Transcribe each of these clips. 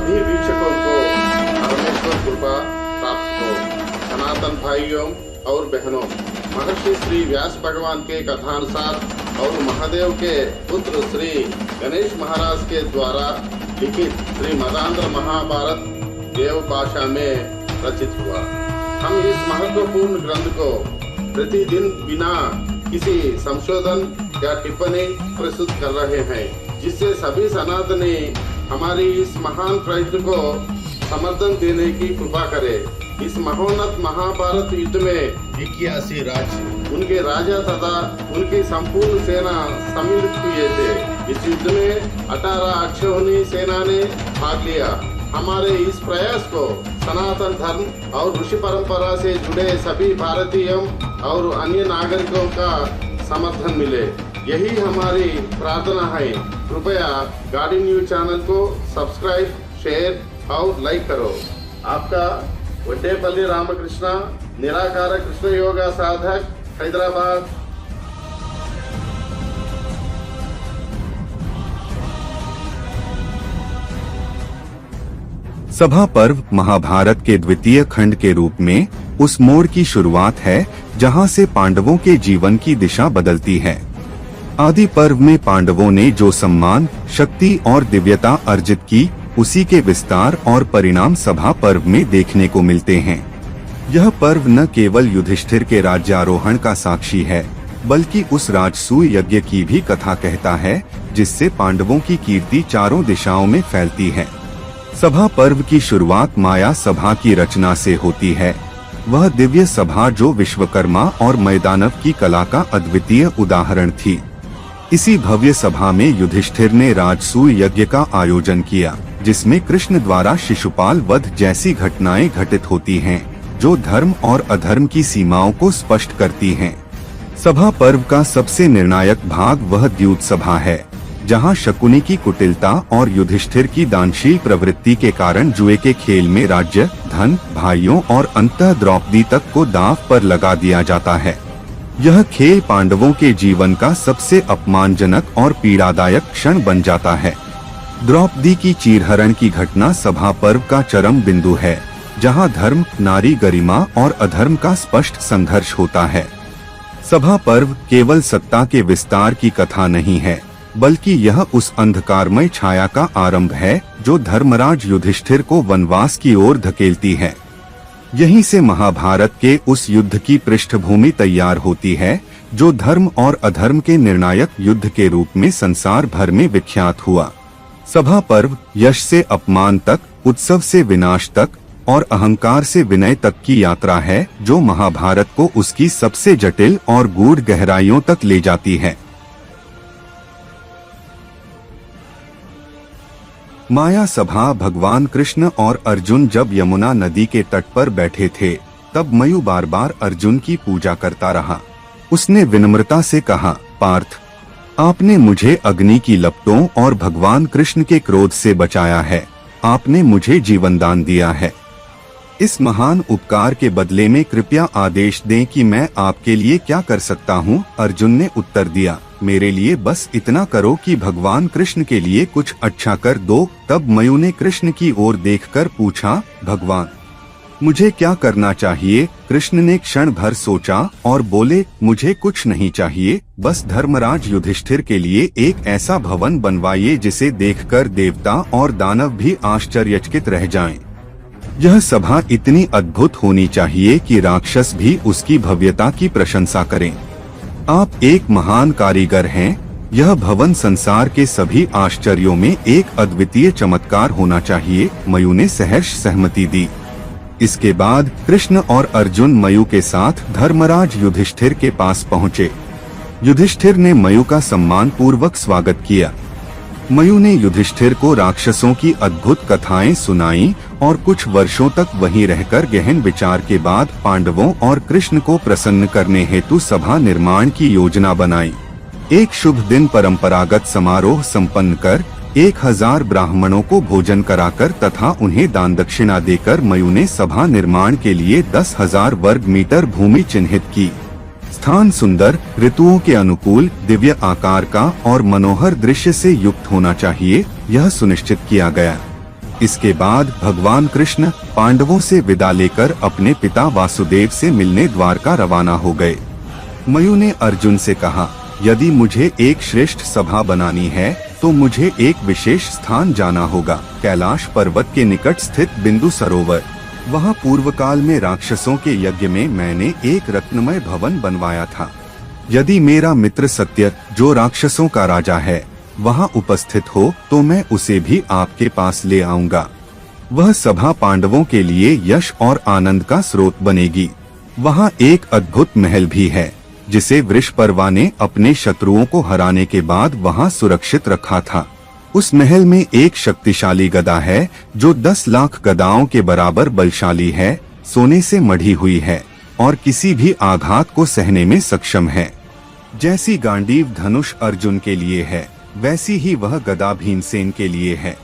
सभी वीक्षकों को परमेश्वर कृपा प्राप्त हो। सनातन भाइयों और बहनों, महर्षि श्री व्यास भगवान के कथानुसार और महादेव के पुत्र श्री गणेश महाराज के द्वारा लिखित श्री मदांध्र महाभारत देव भाषा में रचित हुआ। हम इस महत्वपूर्ण ग्रंथ को प्रतिदिन बिना किसी संशोधन या टिप्पणी प्रस्तुत कर रहे हैं, जिससे सभी सनातनी हमारी इस महान प्रयत्न को समर्थन देने की कृपा करे। इस महोन्नत महाभारत युद्ध में 81 राज्य, उनके राजा तथा उनकी संपूर्ण सेना सम्मिलित हुए थे। इस युद्ध में 18 अक्षौहिणी सेना ने भाग लिया। हमारे इस प्रयास को सनातन धर्म और ऋषि परंपरा से जुड़े सभी भारतीयों और अन्य नागरिकों का समर्थन मिले, यही हमारी प्रार्थना है। कृपया गाड़ी न्यूज चैनल को सब्सक्राइब, शेयर और लाइक करो। आपका वड्डेपल्ली रामकृष्ण, निराकार कृष्ण योगा साधक, हैदराबाद। सभा पर्व महाभारत के द्वितीय खंड के रूप में उस मोड़ की शुरुआत है जहां से पांडवों के जीवन की दिशा बदलती है। आदि पर्व में पांडवों ने जो सम्मान, शक्ति और दिव्यता अर्जित की, उसी के विस्तार और परिणाम सभा पर्व में देखने को मिलते हैं। यह पर्व न केवल युधिष्ठिर के राज्यारोहण का साक्षी है, बल्कि उस राजसूय यज्ञ की भी कथा कहता है, जिससे पांडवों की कीर्ति चारों दिशाओं में फैलती है। सभा पर्व की शुरुआत माया सभा की रचना से होती है। वह दिव्य सभा जो विश्वकर्मा और मैदानव की कला का अद्वितीय उदाहरण थी। इसी भव्य सभा में युधिष्ठिर ने राजसूय यज्ञ का आयोजन किया, जिसमें कृष्ण द्वारा शिशुपाल वध जैसी घटनाएं घटित होती हैं, जो धर्म और अधर्म की सीमाओं को स्पष्ट करती हैं। सभा पर्व का सबसे निर्णायक भाग वह द्यूत सभा है, जहां शकुनी की कुटिलता और युधिष्ठिर की दानशील प्रवृत्ति के कारण जुए के खेल में राज्य, धन, भाइयों और अंततः द्रौपदी तक को दांव पर लगा दिया जाता है। यह खेल पांडवों के जीवन का सबसे अपमानजनक और पीड़ादायक क्षण बन जाता है। द्रौपदी की चीरहरण की घटना सभा पर्व का चरम बिंदु है, जहां धर्म, नारी गरिमा और अधर्म का स्पष्ट संघर्ष होता है। सभा पर्व केवल सत्ता के विस्तार की कथा नहीं है, बल्कि यह उस अंधकारमय छाया का आरंभ है जो धर्मराज युधिष्ठिर को वनवास की ओर धकेलती है। यहीं से महाभारत के उस युद्ध की पृष्ठभूमि तैयार होती है, जो धर्म और अधर्म के निर्णायक युद्ध के रूप में संसार भर में विख्यात हुआ। सभा पर्व यश से अपमान तक, उत्सव से विनाश तक और अहंकार से विनय तक की यात्रा है, जो महाभारत को उसकी सबसे जटिल और गूढ़ गहराइयों तक ले जाती है। माया सभा। भगवान कृष्ण और अर्जुन जब यमुना नदी के तट पर बैठे थे, तब मयु बार बार अर्जुन की पूजा करता रहा। उसने विनम्रता से कहा, पार्थ, आपने मुझे अग्नि की लपटों और भगवान कृष्ण के क्रोध से बचाया है। आपने मुझे जीवन दान दिया है। इस महान उपकार के बदले में कृपया आदेश दें कि मैं आपके लिए क्या कर सकता हूँ। अर्जुन ने उत्तर दिया, मेरे लिए बस इतना करो कि भगवान कृष्ण के लिए कुछ अच्छा कर दो। तब मयु ने कृष्ण की ओर देखकर पूछा, भगवान, मुझे क्या करना चाहिए? कृष्ण ने क्षण भर सोचा और बोले, मुझे कुछ नहीं चाहिए, बस धर्मराज युधिष्ठिर के लिए एक ऐसा भवन बनवाइए जिसे देखकर देवता और दानव भी आश्चर्यचकित रह जाएं। यह सभा इतनी अद्भुत होनी चाहिए कि राक्षस भी उसकी भव्यता की प्रशंसा करें। आप एक महान कारीगर हैं। यह भवन संसार के सभी आश्चर्यों में एक अद्वितीय चमत्कार होना चाहिए। मयु ने सहर्ष सहमति दी। इसके बाद कृष्ण और अर्जुन मयु के साथ धर्मराज युधिष्ठिर के पास पहुँचे। युधिष्ठिर ने मयु का सम्मान पूर्वक स्वागत किया। मयु ने युधिष्ठिर को राक्षसों की अद्भुत कथाएं सुनाई और कुछ वर्षों तक वहीं रहकर गहन विचार के बाद पांडवों और कृष्ण को प्रसन्न करने हेतु सभा निर्माण की योजना बनाई। एक शुभ दिन परंपरागत समारोह संपन्न कर 1000 ब्राह्मणों को भोजन कराकर तथा उन्हें दान दक्षिणा देकर मयु ने सभा निर्माण के लिए 10,000 वर्ग मीटर भूमि चिन्हित की। स्थान सुंदर, ऋतुओं के अनुकूल, दिव्य आकार का और मनोहर दृश्य से युक्त होना चाहिए, यह सुनिश्चित किया गया। इसके बाद भगवान कृष्ण पांडवों से विदा लेकर अपने पिता वासुदेव से मिलने द्वारका रवाना हो गए। मयु ने अर्जुन से कहा, यदि मुझे एक श्रेष्ठ सभा बनानी है तो मुझे एक विशेष स्थान जाना होगा, कैलाश पर्वत के निकट स्थित बिंदु सरोवर। वहाँ पूर्व काल में राक्षसों के यज्ञ में मैंने एक रत्नमय भवन बनवाया था। यदि मेरा मित्र सत्य, जो राक्षसों का राजा है, वहाँ उपस्थित हो तो मैं उसे भी आपके पास ले आऊंगा। वह सभा पांडवों के लिए यश और आनंद का स्रोत बनेगी। वहाँ एक अद्भुत महल भी है, जिसे वृषपर्वा ने अपने शत्रुओं को हराने के बाद वहाँ सुरक्षित रखा था। उस महल में एक शक्तिशाली गदा है, जो 10 लाख गदाओं के बराबर बलशाली है, सोने से मढ़ी हुई है और किसी भी आघात को सहने में सक्षम है। जैसी गांडीव धनुष अर्जुन के लिए है, वैसी ही वह गदा भीमसेन के लिए है।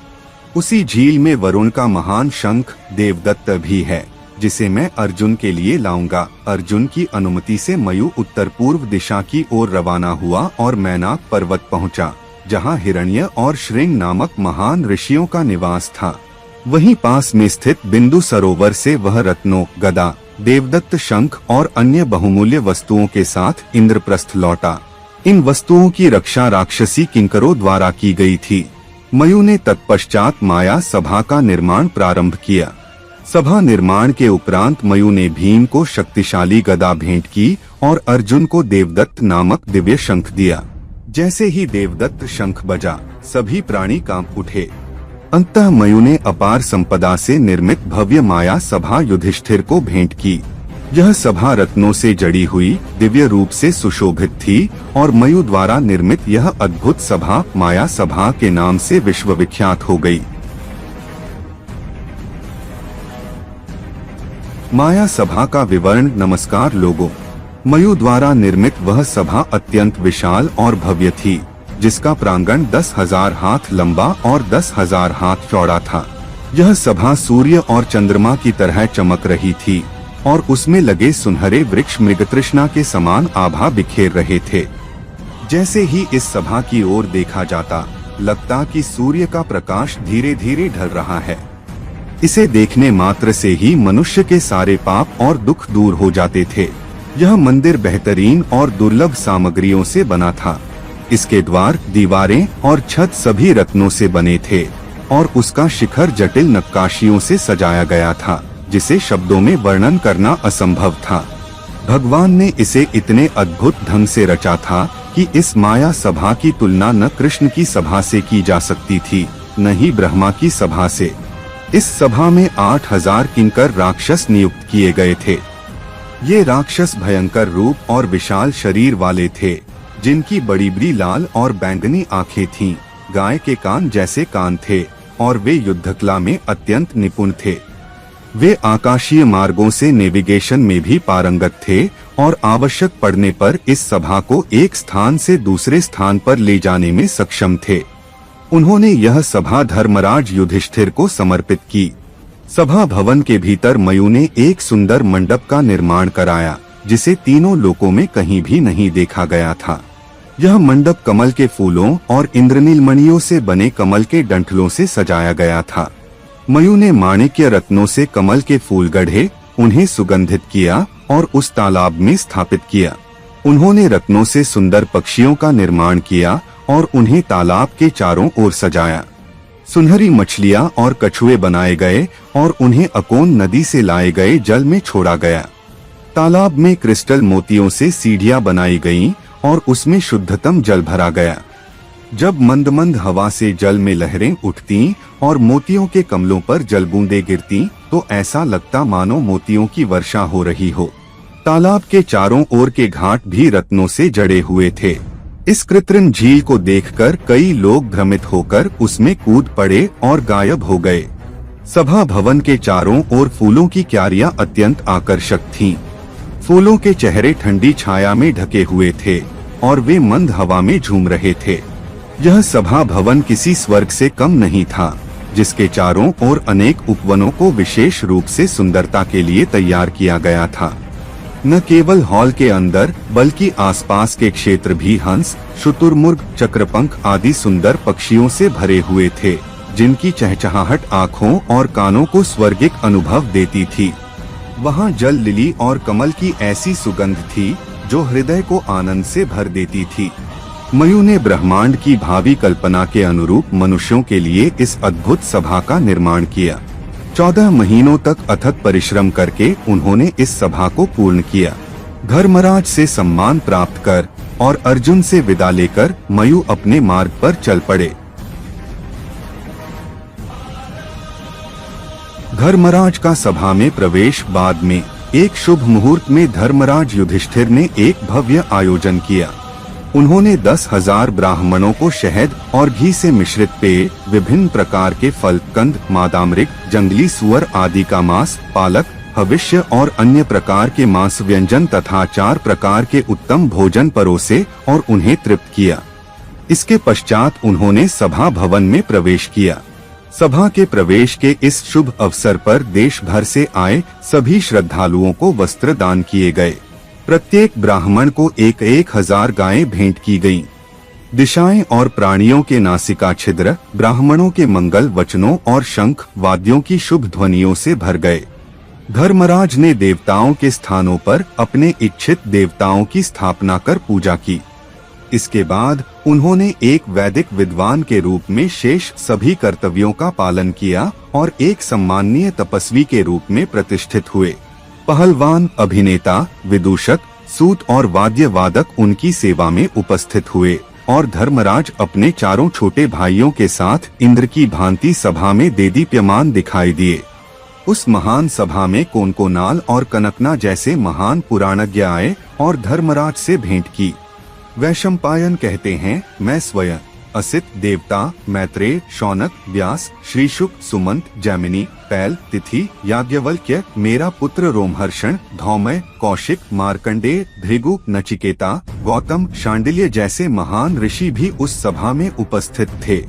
उसी झील में वरुण का महान शंख देवदत्त भी है, जिसे मैं अर्जुन के लिए लाऊंगा। अर्जुन की अनुमति से मयु उत्तर पूर्व दिशा की ओर रवाना हुआ और मैनाक पर्वत पहुंचा, जहां हिरण्य और श्रृंग नामक महान ऋषियों का निवास था। वहीं पास में स्थित बिंदु सरोवर से वह रत्नों, गदा, देवदत्त शंख और अन्य बहुमूल्य वस्तुओं के साथ इंद्रप्रस्थ लौटा। इन वस्तुओं की रक्षा राक्षसी किंकरों द्वारा की गई थी। मयु ने तत्पश्चात माया सभा का निर्माण प्रारंभ किया। सभा निर्माण के उपरांत मयु ने भीम को शक्तिशाली गदा भेंट की और अर्जुन को देवदत्त नामक दिव्य शंख दिया। जैसे ही देवदत्त शंख बजा, सभी प्राणी कांप उठे। अंततः मयु ने अपार संपदा से निर्मित भव्य माया सभा युधिष्ठिर को भेंट की। यह सभा रत्नों से जड़ी हुई दिव्य रूप से सुशोभित थी और मयु द्वारा निर्मित यह अद्भुत सभा माया सभा के नाम से विश्वविख्यात हो गई। माया सभा का विवरण। नमस्कार लोगों, मयु द्वारा निर्मित वह सभा अत्यंत विशाल और भव्य थी, जिसका प्रांगण 10,000 हाथ लंबा और 10,000 हाथ चौड़ा था। यह सभा सूर्य और चंद्रमा की तरह चमक रही थी और उसमें लगे सुनहरे वृक्ष मृगतृष्णा के समान आभा बिखेर रहे थे। जैसे ही इस सभा की ओर देखा जाता, लगता कि सूर्य का प्रकाश धीरे धीरे ढल रहा है। इसे देखने मात्र से ही मनुष्य के सारे पाप और दुख दूर हो जाते थे। यह मंदिर बेहतरीन और दुर्लभ सामग्रियों से बना था। इसके द्वार, दीवारें और छत सभी रत्नों से बने थे और उसका शिखर जटिल नक्काशियों से सजाया गया था, जिसे शब्दों में वर्णन करना असंभव था। भगवान ने इसे इतने अद्भुत ढंग से रचा था कि इस माया सभा की तुलना न कृष्ण की सभा से की जा सकती थी, न ही ब्रह्मा की सभा से। इस सभा में 8,000 किंकर राक्षस नियुक्त किए गए थे। ये राक्षस भयंकर रूप और विशाल शरीर वाले थे, जिनकी बड़ी बड़ी लाल और बैंगनी आंखें थीं, गाय के कान जैसे कान थे और वे युद्धकला में अत्यंत निपुण थे। वे आकाशीय मार्गों से नेविगेशन में भी पारंगत थे और आवश्यक पड़ने पर इस सभा को एक स्थान से दूसरे स्थान पर ले जाने में सक्षम थे। उन्होंने यह सभा धर्मराज युधिष्ठिर को समर्पित की। सभा भवन के भीतर मयु ने एक सुंदर मंडप का निर्माण कराया, जिसे तीनों लोकों में कहीं भी नहीं देखा गया था। यह मंडप कमल के फूलों और इंद्रनील मणियों से बने कमल के डंठलों से सजाया गया था। मयु ने माणिक्य रत्नों से कमल के फूल गढ़े, उन्हें सुगंधित किया और उस तालाब में स्थापित किया। उन्होंने रत्नों से सुंदर पक्षियों का निर्माण किया और उन्हें तालाब के चारों ओर सजाया। सुनहरी मछलियां और कछुए बनाए गए और उन्हें अकोन नदी से लाए गए जल में छोड़ा गया। तालाब में क्रिस्टल मोतियों से सीढ़ियां बनाई गईं और उसमें शुद्धतम जल भरा गया। जब मंद मंद हवा से जल में लहरें उठती और मोतियों के कमलों पर जल बूंदें गिरती, तो ऐसा लगता मानो मोतियों की वर्षा हो रही हो। तालाब के चारों ओर के घाट भी रत्नों से जड़े हुए थे। इस कृत्रिम झील को देखकर कई लोग भ्रमित होकर उसमें कूद पड़े और गायब हो गए। सभा भवन के चारों ओर फूलों की क्यारियां अत्यंत आकर्षक थीं। फूलों के चेहरे ठंडी छाया में ढके हुए थे और वे मंद हवा में झूम रहे थे। यह सभा भवन किसी स्वर्ग से कम नहीं था, जिसके चारों ओर अनेक उपवनों को विशेष रूप से सुंदरता के लिए तैयार किया गया था। न केवल हॉल के अंदर, बल्कि आसपास के क्षेत्र भी हंस, शुतुरमुर्ग, चक्रपंख आदि सुंदर पक्षियों से भरे हुए थे जिनकी चहचहाहट आँखों और कानों को स्वर्गिक अनुभव देती थी। वहाँ जल लिली और कमल की ऐसी सुगंध थी जो हृदय को आनंद से भर देती थी। मयू ने ब्रह्मांड की भावी कल्पना के अनुरूप मनुष्यों के लिए इस अद्भुत सभा का निर्माण किया। 14 महीनों तक अथक परिश्रम करके उन्होंने इस सभा को पूर्ण किया। धर्मराज से सम्मान प्राप्त कर और अर्जुन से विदा लेकर मयू अपने मार्ग पर चल पड़े। धर्मराज का सभा में प्रवेश बाद में एक शुभ मुहूर्त में धर्मराज युधिष्ठिर ने एक भव्य आयोजन किया। उन्होंने 10,000 ब्राह्मणों को शहद और घी से मिश्रित पेय, विभिन्न प्रकार के फल, कंद, मादामृग, जंगली सुअर आदि का मांस, पालक, भविष्य और अन्य प्रकार के मांस व्यंजन तथा 4 प्रकार के उत्तम भोजन परोसे और उन्हें तृप्त किया। इसके पश्चात उन्होंने सभा भवन में प्रवेश किया। सभा के प्रवेश के इस शुभ अवसर पर देश भर से आए सभी श्रद्धालुओं को वस्त्र दान किए गए। प्रत्येक ब्राह्मण को 1,000 गायें भेंट की गईं। दिशाएं और प्राणियों के नासिका छिद्र ब्राह्मणों के मंगल वचनों और शंख वाद्यों की शुभ ध्वनियों से भर गए। धर्मराज ने देवताओं के स्थानों पर अपने इच्छित देवताओं की स्थापना कर पूजा की। इसके बाद उन्होंने एक वैदिक विद्वान के रूप में शेष सभी कर्तव्यों का पालन किया और एक सम्माननीय तपस्वी के रूप में प्रतिष्ठित हुए। पहलवान, अभिनेता, विदूषक, सूत और वाद्य वादक उनकी सेवा में उपस्थित हुए और धर्मराज अपने 4 छोटे भाइयों के साथ इंद्र की भांति सभा में देदीप्यमान दिखाई दिए। उस महान सभा में कोनकोनाल और कनकना जैसे महान पुराणज्ञ आए और धर्मराज से भेंट की। वैशंपायन कहते हैं, मैं स्वयं असित, देवता, मैत्रेय, शौनक, व्यास, श्रीशुक, सुमंत, जैमिनी, पैल, तिथि, याज्ञवल्क्य, मेरा पुत्र रोमहर्षण, धौमय, कौशिक, मार्कंडेय, भृगु, नचिकेता, गौतम, शांडिल्य जैसे महान ऋषि भी उस सभा में उपस्थित थे।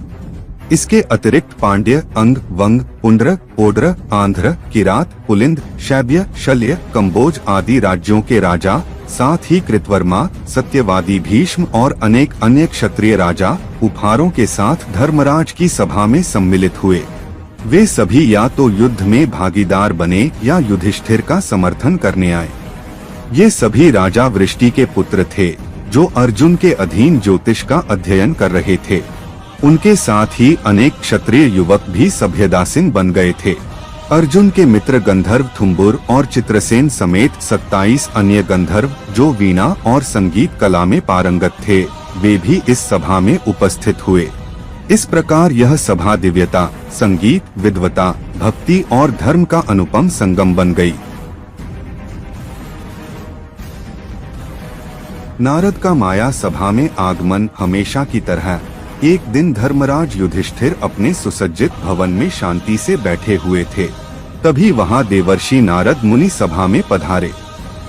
इसके अतिरिक्त पांड्य, अंग, वंग, पुंड्र, ओड्र, आंध्र, किरात, पुलिंद, शैब्य, शल्य, कंबोज आदि राज्यों के राजा, साथ ही कृतवर्मा, सत्यवादी, भीष्म और अनेक अन्य क्षत्रिय राजा उपहारों के साथ धर्मराज की सभा में सम्मिलित हुए। वे सभी या तो युद्ध में भागीदार बने या युधिष्ठिर का समर्थन करने आए। ये सभी राजा वृष्टि के पुत्र थे जो अर्जुन के अधीन ज्योतिष का अध्ययन कर रहे थे। उनके साथ ही अनेक क्षत्रिय युवक भी सभ्यदासीन बन गए थे। अर्जुन के मित्र गंधर्व थुम्बुर और चित्रसेन समेत 27 अन्य गंधर्व जो वीणा और संगीत कला में पारंगत थे, वे भी इस सभा में उपस्थित हुए। इस प्रकार यह सभा दिव्यता, संगीत, विद्वता, भक्ति और धर्म का अनुपम संगम बन गई। नारद का माया सभा में आगमन हमेशा की तरह एक दिन धर्मराज युधिष्ठिर अपने सुसज्जित भवन में शांति से बैठे हुए थे। तभी वहां देवर्षि नारद मुनि सभा में पधारे।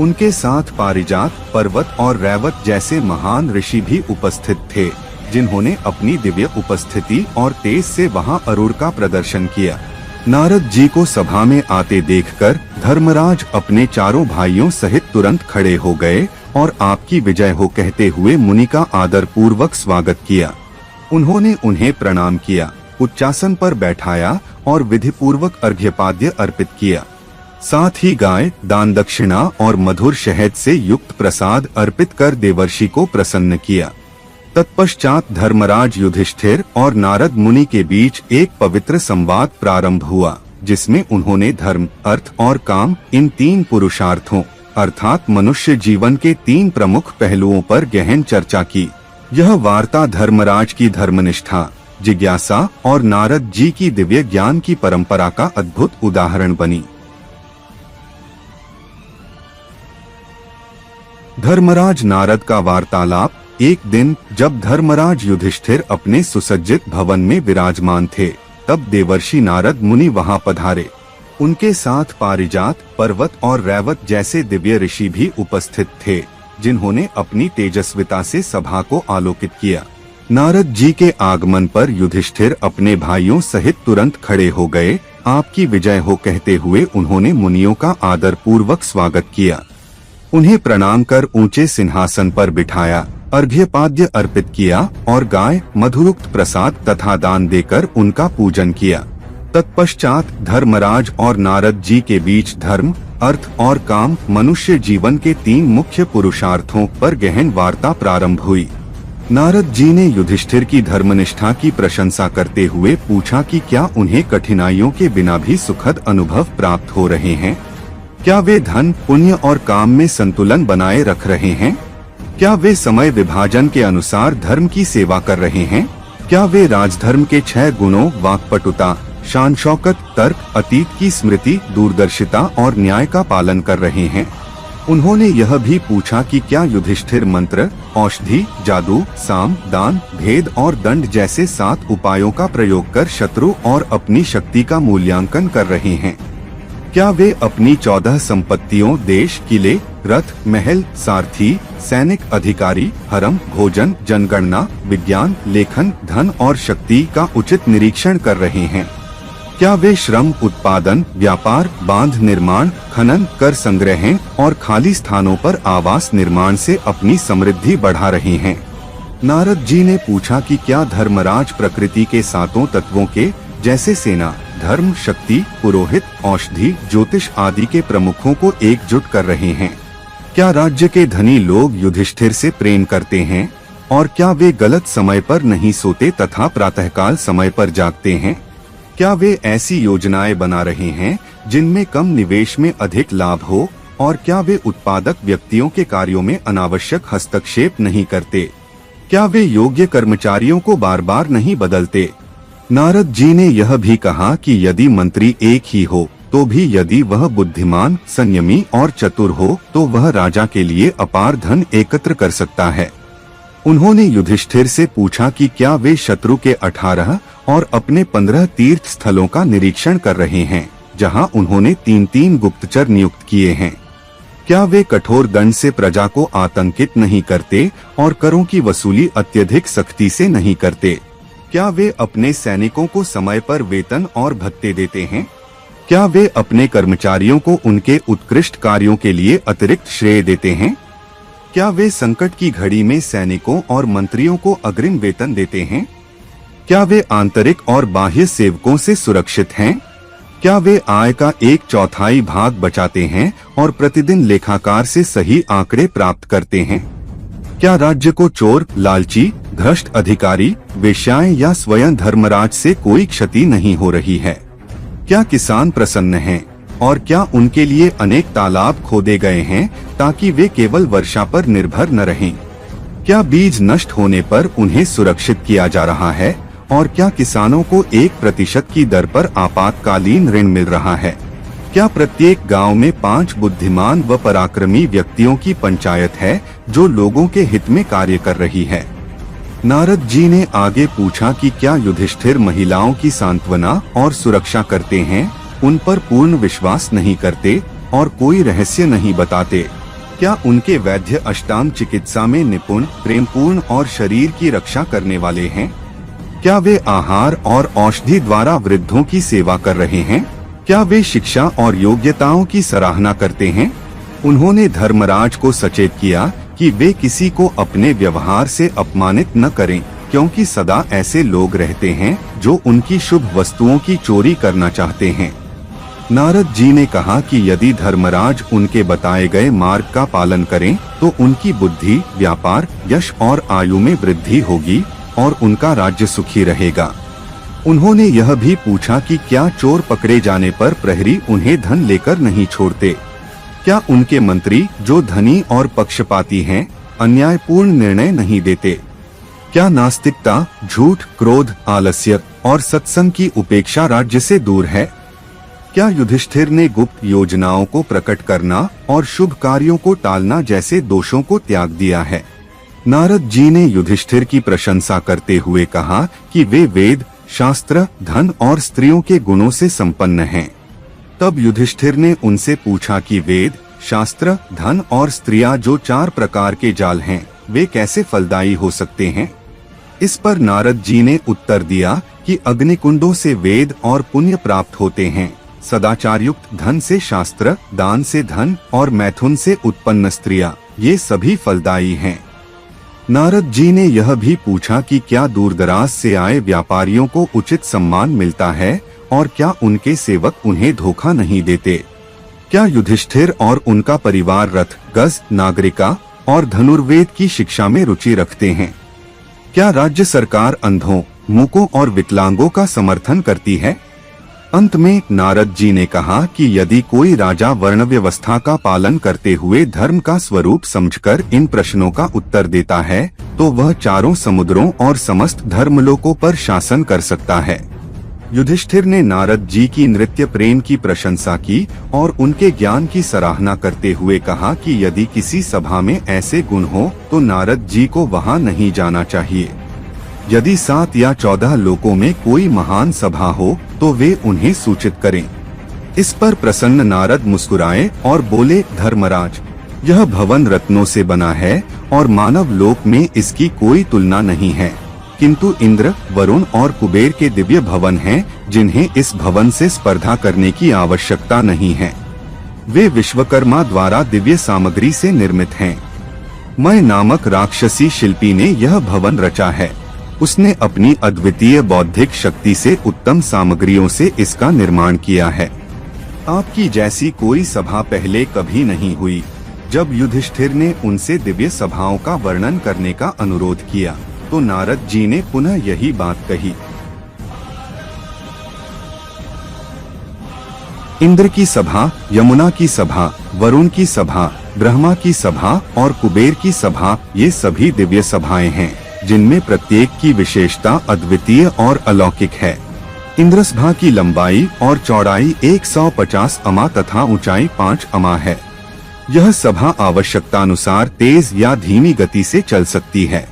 उनके साथ पारिजात, पर्वत और रैवत जैसे महान ऋषि भी उपस्थित थे, जिन्होंने अपनी दिव्य उपस्थिति और तेज से वहां अरूढ़ का प्रदर्शन किया। नारद जी को सभा में आते देखकर धर्मराज अपने 4 भाइयों सहित तुरंत खड़े हो गए और आपकी विजय हो कहते हुए मुनि का आदर पूर्वक स्वागत किया। उन्होंने उन्हें प्रणाम किया, उच्चासन पर बैठाया और विधि पूर्वक अर्घ्यपाद्य अर्पित किया। साथ ही गाय, दान दक्षिणा और मधुर शहद से युक्त प्रसाद अर्पित कर देवर्षि को प्रसन्न किया। तत्पश्चात धर्मराज युधिष्ठिर और नारद मुनि के बीच एक पवित्र संवाद प्रारंभ हुआ, जिसमें उन्होंने धर्म, अर्थ और काम इन 3 पुरुषार्थों अर्थात मनुष्य जीवन के 3 प्रमुख पहलुओं पर गहन चर्चा की। यह वार्ता धर्मराज की धर्मनिष्ठा, जिज्ञासा और नारद जी की दिव्य ज्ञान की परंपरा का अद्भुत उदाहरण बनी। धर्मराज नारद का वार्तालाप। एक दिन जब धर्मराज युधिष्ठिर अपने सुसज्जित भवन में विराजमान थे, तब देवर्षि नारद मुनि वहां पधारे। उनके साथ पारिजात, पर्वत और रैवत जैसे दिव्य ऋषि भी उपस्थित थे, जिन्होंने अपनी तेजस्विता से सभा को आलोकित किया। नारद जी के आगमन पर युधिष्ठिर अपने भाइयों सहित तुरंत खड़े हो गए। आपकी विजय हो कहते हुए उन्होंने मुनियों का आदर पूर्वक स्वागत किया। उन्हें प्रणाम कर ऊंचे सिंहासन पर बिठाया अर्घ्यपाद्य अर्पित किया और गाय मधुरुक्त प्रसाद तथा दान देकर उनका पूजन किया। तत्पश्चात धर्मराज और नारद जी के बीच धर्म, अर्थ और काम मनुष्य जीवन के 3 मुख्य पुरुषार्थों पर गहन वार्ता प्रारंभ हुई। नारद जी ने युधिष्ठिर की धर्मनिष्ठा की प्रशंसा करते हुए पूछा कि क्या उन्हें कठिनाइयों के बिना भी सुखद अनुभव प्राप्त हो रहे हैं? क्या वे धन, पुण्य और काम में संतुलन बनाए रख रहे हैं? क्या वे समय विभाजन के अनुसार धर्म की सेवा कर रहे हैं? क्या वे राजधर्म के 6 गुणों वाक्पटुता, शान शौकत, तर्क, अतीत की स्मृति, दूरदर्शिता और न्याय का पालन कर रहे हैं? उन्होंने यह भी पूछा कि क्या युधिष्ठिर मंत्र, औषधि, जादू, साम, दान, भेद और दंड जैसे 7 उपायों का प्रयोग कर शत्रु और अपनी शक्ति का मूल्यांकन कर रहे हैं? क्या वे अपनी 14 संपत्तियों, देश, किले, रथ, महल, सारथी, सैनिक, अधिकारी, हरम, भोजन, जनगणना, विज्ञान, लेखन, धन और शक्ति का उचित निरीक्षण कर रहे हैं? क्या वे श्रम, उत्पादन, व्यापार, बांध निर्माण, खनन, कर संग्रह और खाली स्थानों पर आवास निर्माण से अपनी समृद्धि बढ़ा रहे हैं? नारद जी ने पूछा कि क्या धर्मराज प्रकृति के 7 तत्वों के जैसे सेना, धर्म, शक्ति, पुरोहित, औषधि, ज्योतिष आदि के प्रमुखों को एकजुट कर रहे हैं? क्या राज्य के धनी लोग युधिष्ठिर से प्रेम करते हैं? और क्या वे गलत समय पर नहीं सोते तथा प्रातःकाल समय पर जागते हैं? क्या वे ऐसी योजनाएं बना रहे हैं जिनमें कम निवेश में अधिक लाभ हो? और क्या वे उत्पादक व्यक्तियों के कार्यों में अनावश्यक हस्तक्षेप नहीं करते? क्या वे योग्य कर्मचारियों को बार बार नहीं बदलते? नारद जी ने यह भी कहा कि यदि मंत्री एक ही हो तो भी यदि वह बुद्धिमान, संयमी और चतुर हो तो वह राजा के लिए अपार धन एकत्र कर सकता है। उन्होंने युधिष्ठिर से पूछा कि क्या वे शत्रु के 18 और अपने 15 तीर्थ स्थलों का निरीक्षण कर रहे हैं, जहां उन्होंने 3-3 गुप्तचर नियुक्त किए हैं? क्या वे कठोर दंड से प्रजा को आतंकित नहीं करते और करों की वसूली अत्यधिक सख्ती से नहीं करते? क्या वे अपने सैनिकों को समय पर वेतन और भत्ते देते हैं? क्या वे अपने कर्मचारियों को उनके उत्कृष्ट कार्यों के लिए अतिरिक्त श्रेय देते हैं? क्या वे संकट की घड़ी में सैनिकों और मंत्रियों को अग्रिम वेतन देते हैं? क्या वे आंतरिक और बाह्य सेवकों से सुरक्षित हैं? क्या वे आय का 1/4 भाग बचाते हैं और प्रतिदिन लेखाकार से सही आंकड़े प्राप्त करते हैं? क्या राज्य को चोर, लालची, भ्रष्ट अधिकारी, वेश्याएं या स्वयं धर्मराज से कोई क्षति नहीं हो रही है? क्या किसान प्रसन्न हैं? और क्या उनके लिए अनेक तालाब खोदे गए हैं ताकि वे केवल वर्षा पर निर्भर न रहें? क्या बीज नष्ट होने पर उन्हें सुरक्षित किया जा रहा है? और क्या किसानों को 1% की दर पर आपातकालीन ऋण मिल रहा है? क्या प्रत्येक गांव में 5 बुद्धिमान व पराक्रमी व्यक्तियों की पंचायत है जो लोगों के हित में कार्य कर रही है? नारद जी ने आगे पूछा कि क्या युधिष्ठिर महिलाओं की सांत्वना और सुरक्षा करते हैं, उन पर पूर्ण विश्वास नहीं करते और कोई रहस्य नहीं बताते? क्या उनके वैद्य अष्टांग चिकित्सा में निपुण, प्रेमपूर्ण और शरीर की रक्षा करने वाले हैं? क्या वे आहार और औषधि द्वारा वृद्धों की सेवा कर रहे हैं? क्या वे शिक्षा और योग्यताओं की सराहना करते हैं? उन्होंने धर्मराज को सचेत किया कि वे किसी को अपने व्यवहार से अपमानित न करें, क्योंकि सदा ऐसे लोग रहते हैं जो उनकी शुभ वस्तुओं की चोरी करना चाहते हैं। नारद जी ने कहा कि यदि धर्मराज उनके बताए गए मार्ग का पालन करें तो उनकी बुद्धि, व्यापार, यश और आयु में वृद्धि होगी और उनका राज्य सुखी रहेगा। उन्होंने यह भी पूछा कि क्या चोर पकड़े जाने पर प्रहरी उन्हें धन लेकर नहीं छोड़ते? क्या उनके मंत्री जो धनी और पक्षपाती हैं, अन्यायपूर्ण निर्णय नहीं देते? क्या नास्तिकता, झूठ, क्रोध, आलस्य और सत्संग की उपेक्षा राज्य से दूर है? क्या युधिष्ठिर ने गुप्त योजनाओं को प्रकट करना और शुभ कार्यों को टालना जैसे दोषों को त्याग दिया है? नारद जी ने युधिष्ठिर की प्रशंसा करते हुए कहा कि वे वेद, शास्त्र, धन और स्त्रियों के गुणों से संपन्न हैं। तब युधिष्ठिर ने उनसे पूछा कि वेद, शास्त्र, धन और स्त्रियां जो 4 प्रकार के जाल हैं, वे कैसे फलदायी हो सकते हैं? इस पर नारद जी ने उत्तर दिया कि अग्निकुंडों से वेद और पुण्य प्राप्त होते हैं, सदाचारयुक्त धन से शास्त्र, दान से धन और मैथुन से उत्पन्न स्त्रियां, ये सभी फलदायी हैं। नारद जी ने यह भी पूछा कि क्या दूरदराज से आए व्यापारियों को उचित सम्मान मिलता है और क्या उनके सेवक उन्हें धोखा नहीं देते? क्या युधिष्ठिर और उनका परिवार रथ, गज, नागरिका और धनुर्वेद की शिक्षा में रुचि रखते हैं? क्या राज्य सरकार अंधों, मूकों और विकलांगों का समर्थन करती है? अंत में नारद जी ने कहा कि यदि कोई राजा वर्ण व्यवस्था का पालन करते हुए धर्म का स्वरूप समझकर इन प्रश्नों का उत्तर देता है तो वह चारों समुद्रों और समस्त धर्मलोकों पर शासन कर सकता है। युधिष्ठिर ने नारद जी की नृत्य प्रेम की प्रशंसा की और उनके ज्ञान की सराहना करते हुए कहा कि यदि किसी सभा में ऐसे गुण हो तो नारद जी को वहां नहीं जाना चाहिए। यदि 7 या 14 लोकों में कोई महान सभा हो तो वे उन्हें सूचित करें। इस पर प्रसन्न नारद मुस्कुराए और बोले, धर्मराज, यह भवन रत्नों से बना है और मानव लोक में इसकी कोई तुलना नहीं है, किंतु इंद्र, वरुण और कुबेर के दिव्य भवन हैं, जिन्हें इस भवन से स्पर्धा करने की आवश्यकता नहीं है। वे विश्वकर्मा द्वारा दिव्य सामग्री से निर्मित हैं। मय नामक राक्षसी शिल्पी ने यह भवन रचा है। उसने अपनी अद्वितीय बौद्धिक शक्ति से उत्तम सामग्रियों से इसका निर्माण किया है। आपकी जैसी कोई सभा पहले कभी नहीं हुई। जब युधिष्ठिर ने उनसे दिव्य सभाओं का वर्णन करने का अनुरोध किया तो नारद जी ने पुनः यही बात कही। इंद्र की सभा, यमुना की सभा, वरुण की सभा, ब्रह्मा की सभा और कुबेर की सभा, ये सभी दिव्य सभाएं हैं जिनमें प्रत्येक की विशेषता अद्वितीय और अलौकिक है। इंद्र सभा की लंबाई और चौड़ाई 150 अमा तथा ऊंचाई 5 अमा है। यह सभा आवश्यकतानुसार तेज या धीमी गति से चल सकती है।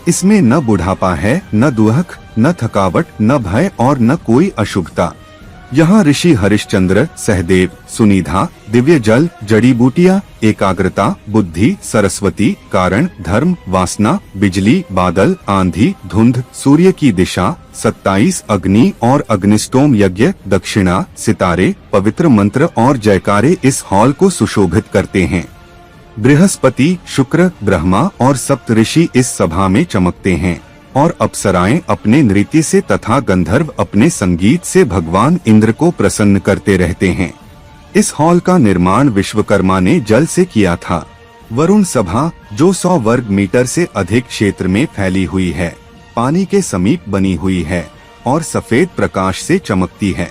इसमें न बुढ़ापा है, न दुहक, न थकावट, न भय और न कोई अशुभता। यहाँ ऋषि हरिश्चंद्र, सहदेव, सुनिधा, दिव्य जल, जड़ी बूटियाँ, एकाग्रता, बुद्धि, सरस्वती, कारण, धर्म, वासना, बिजली, बादल, आंधी, धुंध, सूर्य की दिशा, 27 अग्नि और अग्निष्टोम यज्ञ, दक्षिणा, सितारे, पवित्र मंत्र और जयकारे इस हॉल को सुशोभित करते हैं। बृहस्पति, शुक्र, ब्रह्मा और सप्तऋषि इस सभा में चमकते हैं और अप्सराएं अपने नृत्य से तथा गंधर्व अपने संगीत से भगवान इंद्र को प्रसन्न करते रहते हैं। इस हॉल का निर्माण विश्वकर्मा ने जल से किया था। वरुण सभा, जो 100 वर्ग मीटर से अधिक क्षेत्र में फैली हुई है, पानी के समीप बनी हुई है और सफेद प्रकाश से चमकती है।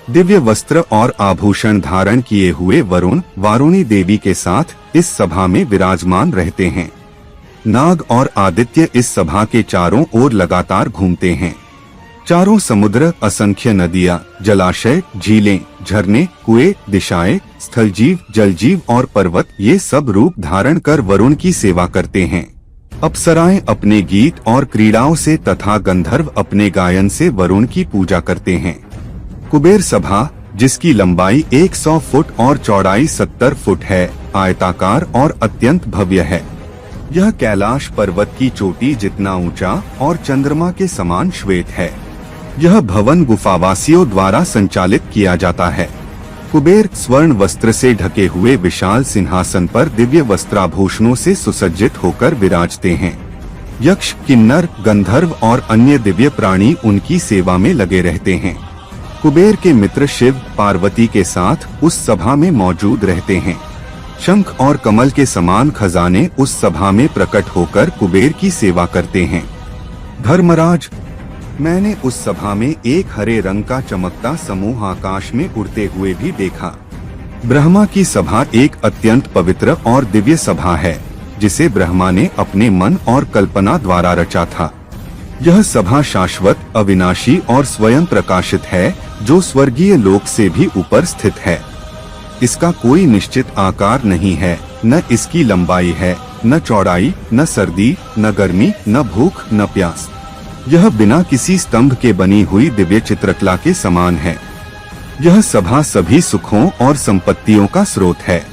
दिव्य वस्त्र और आभूषण धारण किए हुए वरुण वारुणी देवी के साथ इस सभा में विराजमान रहते हैं। नाग और आदित्य इस सभा के चारों ओर लगातार घूमते हैं। चारों समुद्र, असंख्य नदियाँ, जलाशय, झीलें, झरने, कुएं, दिशाएं, स्थलजीव, जलजीव और पर्वत, ये सब रूप धारण कर वरुण की सेवा करते हैं। अप्सराएं अपने गीत और क्रीड़ाओं से तथा गंधर्व अपने गायन से वरुण की पूजा करते हैं। कुबेर सभा, जिसकी लंबाई 100 फुट और चौड़ाई 70 फुट है, आयताकार और अत्यंत भव्य है। यह कैलाश पर्वत की चोटी जितना ऊंचा और चंद्रमा के समान श्वेत है। यह भवन गुफावासियों द्वारा संचालित किया जाता है। कुबेर स्वर्ण वस्त्र से ढके हुए विशाल सिंहासन पर दिव्य वस्त्राभूषणों से सुसज्जित होकर विराजते हैं। यक्ष, किन्नर, गंधर्व और अन्य दिव्य प्राणी उनकी सेवा में लगे रहते हैं। कुबेर के मित्र शिव पार्वती के साथ उस सभा में मौजूद रहते हैं। शंख और कमल के समान खजाने उस सभा में प्रकट होकर कुबेर की सेवा करते हैं। धर्मराज, मैंने उस सभा में एक हरे रंग का चमकता समूह आकाश में उड़ते हुए भी देखा। ब्रह्मा की सभा एक अत्यंत पवित्र और दिव्य सभा है, जिसे ब्रह्मा ने अपने मन और कल्पना द्वारा रचा था। यह सभा शाश्वत, अविनाशी और स्वयं प्रकाशित है, जो स्वर्गीय लोक से भी ऊपर स्थित है। इसका कोई निश्चित आकार नहीं है, न इसकी लंबाई है, न चौड़ाई, न सर्दी, न गर्मी, न भूख, न प्यास। यह बिना किसी स्तंभ के बनी हुई दिव्य चित्रकला के समान है। यह सभा सभी सुखों और संपत्तियों का स्रोत है।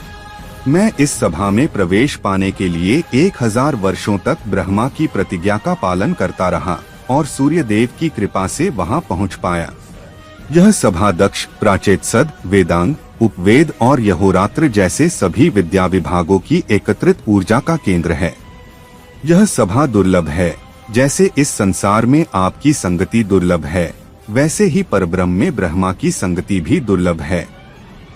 मैं इस सभा में प्रवेश पाने के लिए 1000 वर्षों तक ब्रह्मा की प्रतिज्ञा का पालन करता रहा और सूर्य देव की कृपा से वहां पहुंच पाया। यह सभा दक्ष, प्राचेतसद, वेदांग, उपवेद और यहोरात्र जैसे सभी विद्या विभागों की एकत्रित ऊर्जा का केंद्र है। यह सभा दुर्लभ है। जैसे इस संसार में आपकी संगति दुर्लभ है, वैसे ही परब्रह्म में ब्रह्मा की संगति भी दुर्लभ है।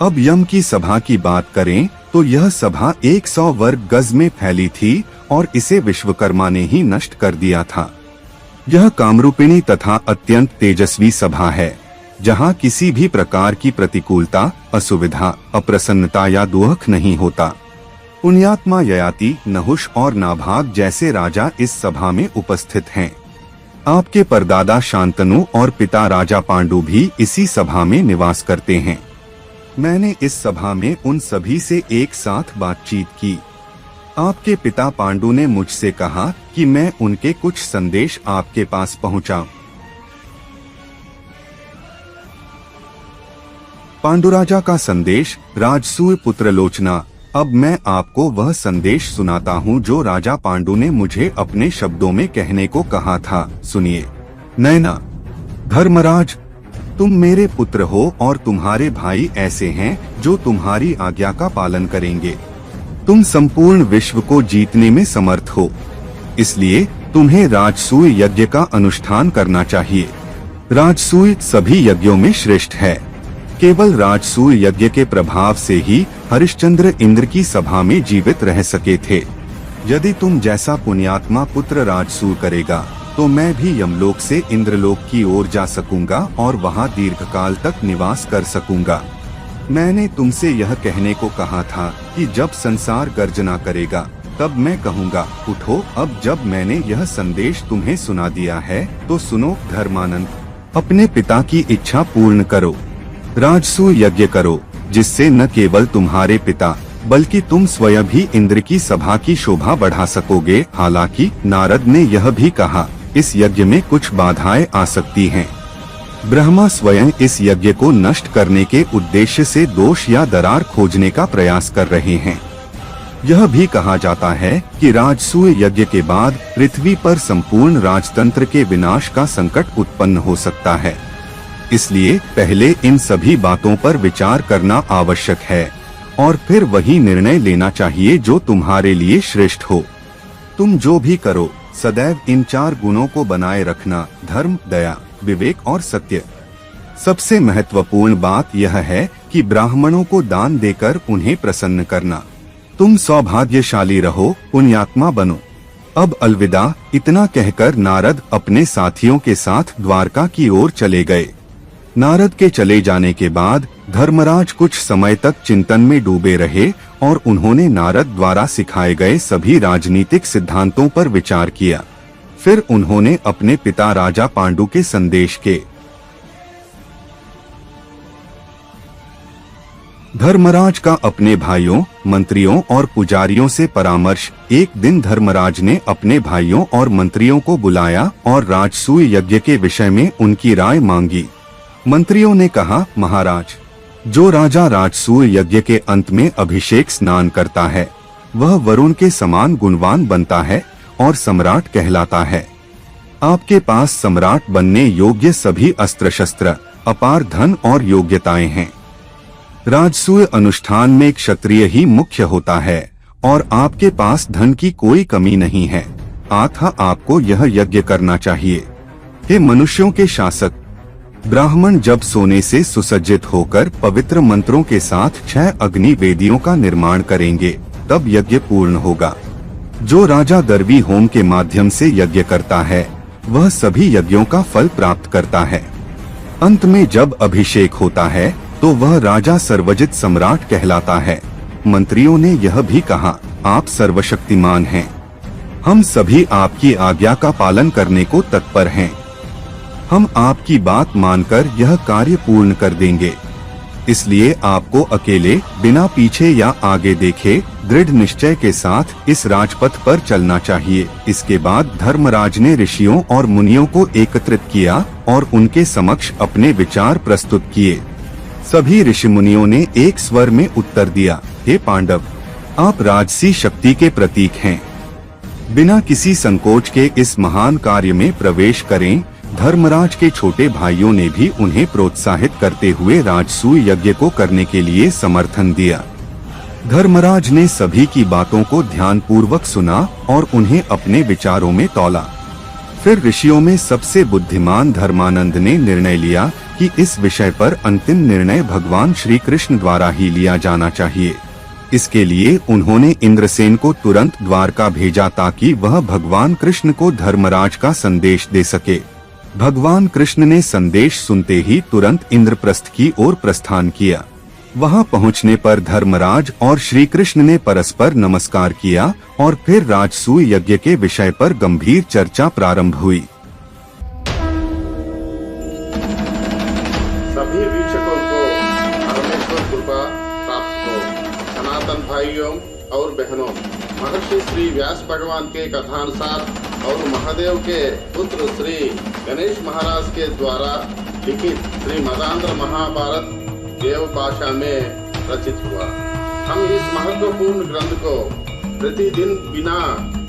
अब यम की सभा की बात करें तो यह सभा 100 वर्ग गज में फैली थी और इसे विश्वकर्मा ने ही नष्ट कर दिया था। यह कामरूपिणी तथा अत्यंत तेजस्वी सभा है, जहाँ किसी भी प्रकार की प्रतिकूलता, असुविधा, अप्रसन्नता या दुख नहीं होता। पुण्यात्मा ययाति, नहुष और नाभाग जैसे राजा इस सभा में उपस्थित हैं। आपके परदादा शांतनु और पिता राजा पांडु भी इसी सभा में निवास करते हैं। मैंने इस सभा में उन सभी से एक साथ बातचीत की। आपके पिता पांडु ने मुझसे कहा कि मैं उनके कुछ संदेश आपके पास पहुंचाऊं। पांडुराजा का संदेश। राजसूय पुत्र लोचना, अब मैं आपको वह संदेश सुनाता हूँ जो राजा पांडु ने मुझे अपने शब्दों में कहने को कहा था। सुनिए। नैना, धर्मराज, तुम मेरे पुत्र हो और तुम्हारे भाई ऐसे हैं जो तुम्हारी आज्ञा का पालन करेंगे। तुम संपूर्ण विश्व को जीतने में समर्थ हो, इसलिए तुम्हें राजसूय यज्ञ का अनुष्ठान करना चाहिए। राजसूय सभी यज्ञों में श्रेष्ठ है। केवल राजसूय यज्ञ के प्रभाव से ही हरिश्चंद्र इंद्र की सभा में जीवित रह सके थे। यदि तुम जैसा पुण्यात्मा पुत्र राजसूय करेगा तो मैं भी यमलोक से इंद्रलोक की ओर जा सकूंगा और वहां दीर्घकाल तक निवास कर सकूंगा। मैंने तुमसे यह कहने को कहा था कि जब संसार गर्जना करेगा तब मैं कहूँगा उठो। अब जब मैंने यह संदेश तुम्हें सुना दिया है तो सुनो। धर्मानंद, अपने पिता की इच्छा पूर्ण करो। राजसूय यज्ञ करो, जिससे न केवल तुम्हारे पिता बल्कि तुम स्वयं भी इंद्र की सभा की शोभा बढ़ा सकोगे। हालांकि नारद ने यह भी कहा, इस यज्ञ में कुछ बाधाएं आ सकती हैं। ब्रह्मा स्वयं इस यज्ञ को नष्ट करने के उद्देश्य से दोष या दरार खोजने का प्रयास कर रहे हैं। यह भी कहा जाता है कि राजसूय यज्ञ के बाद पृथ्वी पर संपूर्ण राजतंत्र के विनाश का संकट उत्पन्न हो सकता है। इसलिए पहले इन सभी बातों पर विचार करना आवश्यक है और फिर वही निर्णय लेना चाहिए जो तुम्हारे लिए श्रेष्ठ हो। तुम जो भी करो सदैव इन 4 गुणों को बनाए रखना, धर्म, दया, विवेक और सत्य। सबसे महत्वपूर्ण बात यह है कि ब्राह्मणों को दान देकर उन्हें प्रसन्न करना। तुम सौभाग्यशाली रहो, पुण्यात्मा बनो। अब अलविदा। इतना कहकर नारद अपने साथियों के साथ द्वारका की ओर चले गए। नारद के चले जाने के बाद धर्मराज कुछ समय तक चिंतन में डूबे रहे और उन्होंने नारद द्वारा सिखाए गए सभी राजनीतिक सिद्धांतों पर विचार किया। फिर उन्होंने अपने पिता राजा पांडु के संदेश के धर्मराज का अपने भाइयों, मंत्रियों और पुजारियों से परामर्श। एक दिन धर्मराज ने अपने भाइयों और मंत्रियों को बुलाया और राजसूय यज्ञ के विषय में उनकी राय मांगी। मंत्रियों ने कहा, महाराज, जो राजा राजसूय यज्ञ के अंत में अभिषेक स्नान करता है वह वरुण के समान गुणवान बनता है और सम्राट कहलाता है। आपके पास सम्राट बनने योग्य सभी अस्त्र शस्त्र, अपार धन और योग्यताएं हैं। राजसूय अनुष्ठान में क्षत्रिय ही मुख्य होता है और आपके पास धन की कोई कमी नहीं है, अतः आपको यह यज्ञ करना चाहिए। हे मनुष्यों के शासक, ब्राह्मण जब सोने से सुसज्जित होकर पवित्र मंत्रों के साथ 6 अग्नि वेदियों का निर्माण करेंगे तब यज्ञ पूर्ण होगा। जो राजा दर्वी होम के माध्यम से यज्ञ करता है वह सभी यज्ञों का फल प्राप्त करता है। अंत में जब अभिषेक होता है तो वह राजा सर्वजित सम्राट कहलाता है। मंत्रियों ने यह भी कहा, आप सर्वशक्तिमान हैं। हम सभी आपकी आज्ञा का पालन करने को तत्पर हैं। हम आपकी बात मानकर यह कार्य पूर्ण कर देंगे। इसलिए आपको अकेले, बिना पीछे या आगे देखे, दृढ़ निश्चय के साथ इस राजपथ पर चलना चाहिए। इसके बाद धर्मराज ने ऋषियों और मुनियों को एकत्रित किया और उनके समक्ष अपने विचार प्रस्तुत किए। सभी ऋषि मुनियों ने एक स्वर में उत्तर दिया, हे पांडव, आप राजसी शक्ति के प्रतीक हैं। बिना किसी संकोच के इस महान कार्य में प्रवेश करें। धर्मराज के छोटे भाइयों ने भी उन्हें प्रोत्साहित करते हुए राजसूय यज्ञ को करने के लिए समर्थन दिया। धर्मराज ने सभी की बातों को ध्यानपूर्वक सुना और उन्हें अपने विचारों में तौला। फिर ऋषियों में सबसे बुद्धिमान धर्मानंद ने निर्णय लिया कि इस विषय पर अंतिम निर्णय भगवान श्री कृष्ण द्वारा ही लिया जाना चाहिए। इसके लिए उन्होंने इंद्रसेन को तुरंत द्वारका भेजा ताकि वह भगवान कृष्ण को धर्मराज का संदेश दे सके। भगवान कृष्ण ने संदेश सुनते ही तुरंत इंद्रप्रस्थ की ओर प्रस्थान किया। वहां पहुंचने पर धर्मराज और श्री कृष्ण ने परस्पर नमस्कार किया और फिर राजसूय यज्ञ के विषय पर गंभीर चर्चा प्रारंभ हुई। सभी वीक्षकों को परमेश्वर कृपा प्राप्त हो। सनातन भाइयों और बहनों, महर्षि श्री व्यास भगवान के कथानुसार और महादेव के पुत्र श्री गणेश महाराज के द्वारा लिखित श्री मदांध्र महाभारत देव भाषा में रचित हुआ। हम इस महत्वपूर्ण ग्रंथ को प्रतिदिन बिना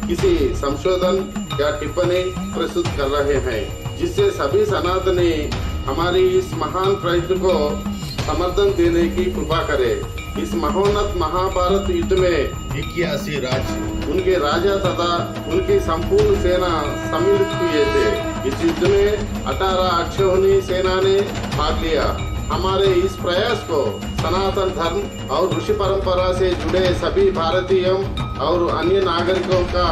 किसी संशोधन या टिप्पणी प्रस्तुत कर रहे हैं, जिससे सभी सनातनी हमारी इस महान प्रयत्न को समर्थन देने की कृपा करे। इस महोन्नत महाभारत युद्ध में 81 राज्य, उनके राजा तथा उनकी संपूर्ण सेना सम्मिलित हुए थे। इस युद्ध में 18 अक्षौहिणी सेना ने भाग लिया। हमारे इस प्रयास को सनातन धर्म और ऋषि परंपरा से जुड़े सभी भारतीयों और अन्य नागरिकों का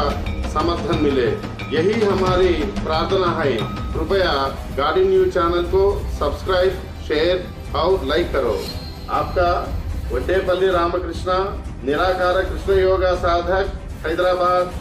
समर्थन मिले, यही हमारी प्रार्थना है। कृपया गाड़ी न्यूज चैनल को सब्सक्राइब, शेयर और लाइक करो। आपका वड्डेपल्ली रामकृष्ण, निराकार कृष्ण योगा साधक, हैदराबाद।